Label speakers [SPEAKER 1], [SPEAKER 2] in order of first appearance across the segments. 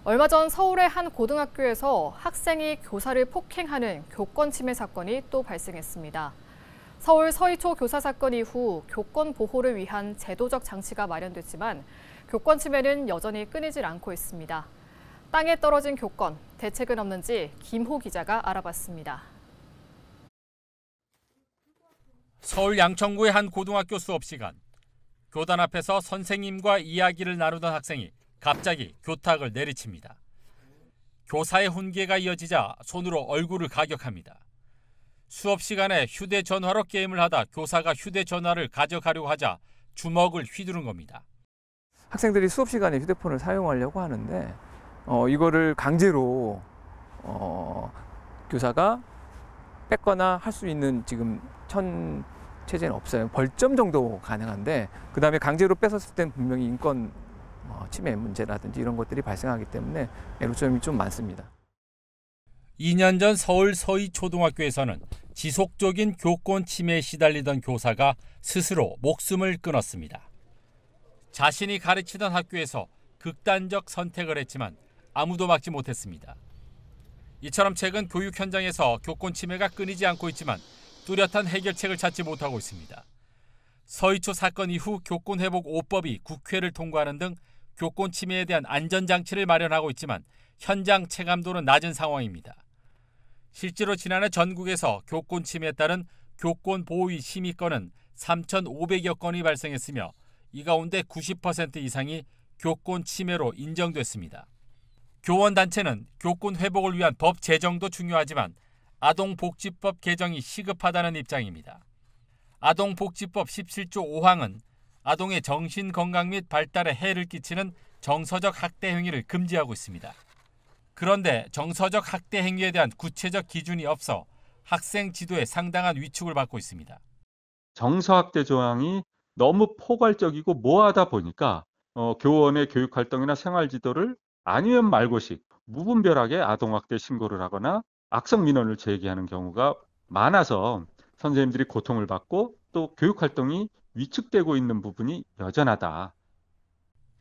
[SPEAKER 1] 얼마 전 서울의 한 고등학교에서 학생이 교사를 폭행하는 교권 침해 사건이 또 발생했습니다. 서울 서희초 교사 사건 이후 교권 보호를 위한 제도적 장치가 마련됐지만 교권 침해는 여전히 끊이질 않고 있습니다. 땅에 떨어진 교권, 대책은 없는지 김호 기자가 알아봤습니다.
[SPEAKER 2] 서울 양천구의 한 고등학교 수업 시간. 교단 앞에서 선생님과 이야기를 나누던 학생이 갑자기 교탁을 내리칩니다. 교사의 훈계가 이어지자 손으로 얼굴을 가격합니다. 수업 시간에 휴대전화로 게임을 하다 교사가 휴대전화를 가져가려고 하자 주먹을 휘두른 겁니다.
[SPEAKER 3] 학생들이 수업 시간에 휴대폰을 사용하려고 하는데 이거를 강제로 교사가 뺏거나 할 수 있는 지금 체제는 없어요. 벌점 정도 가능한데 그다음에 강제로 뺏었을 땐 분명히 인권 침해 문제라든지 이런 것들이 발생하기 때문에 애로점이 좀 많습니다.
[SPEAKER 2] 2년 전 서울 서희초등학교에서는 지속적인 교권 침해에 시달리던 교사가 스스로 목숨을 끊었습니다. 자신이 가르치던 학교에서 극단적 선택을 했지만 아무도 막지 못했습니다. 이처럼 최근 교육 현장에서 교권 침해가 끊이지 않고 있지만 뚜렷한 해결책을 찾지 못하고 있습니다. 서희초 사건 이후 교권회복 5법이 국회를 통과하는 등 교권 침해에 대한 안전장치를 마련하고 있지만 현장 체감도는 낮은 상황입니다. 실제로 지난해 전국에서 교권 침해에 따른 교권 보호위 심의 건은 3,500여 건이 발생했으며 이 가운데 90% 이상이 교권 침해로 인정됐습니다. 교원단체는 교권 회복을 위한 법 제정도 중요하지만 아동복지법 개정이 시급하다는 입장입니다. 아동복지법 17조 5항은 아동의 정신건강 및 발달에 해를 끼치는 정서적 학대 행위를 금지하고 있습니다. 그런데 정서적 학대 행위에 대한 구체적 기준이 없어 학생 지도에 상당한 위축을 받고 있습니다.
[SPEAKER 4] 정서학대 조항이 너무 포괄적이고 모호하다 보니까 교원의 교육활동이나 생활지도를 아니면 말고식, 무분별하게 아동학대 신고를 하거나 악성 민원을 제기하는 경우가 많아서 선생님들이 고통을 받고 또 교육활동이 위축되고 있는 부분이 여전하다.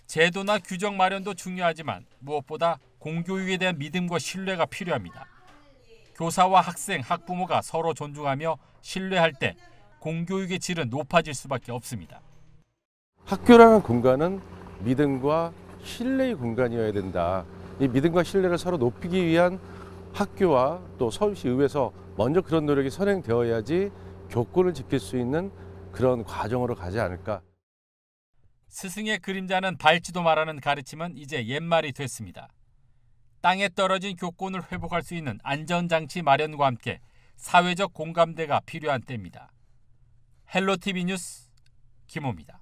[SPEAKER 2] 제도나 규정 마련도 중요하지만 무엇보다 공교육에 대한 믿음과 신뢰가 필요합니다. 교사와 학생, 학부모가 서로 존중하며 신뢰할 때 공교육의 질은 높아질 수밖에 없습니다.
[SPEAKER 5] 학교라는 공간은 믿음과 신뢰의 공간이어야 된다. 이 믿음과 신뢰를 서로 높이기 위한 학교와 또 서울시 의회에서 먼저 그런 노력이 선행되어야지 교권을 지킬 수 있는 그런 과정으로 가지 않을까.
[SPEAKER 2] 스승의 그림자는 밟지도 말라는 가르침은 이제 옛말이 됐습니다. 땅에 떨어진 교권을 회복할 수 있는 안전장치 마련과 함께 사회적 공감대가 필요한 때입니다. 헬로티비 뉴스 김호입니다.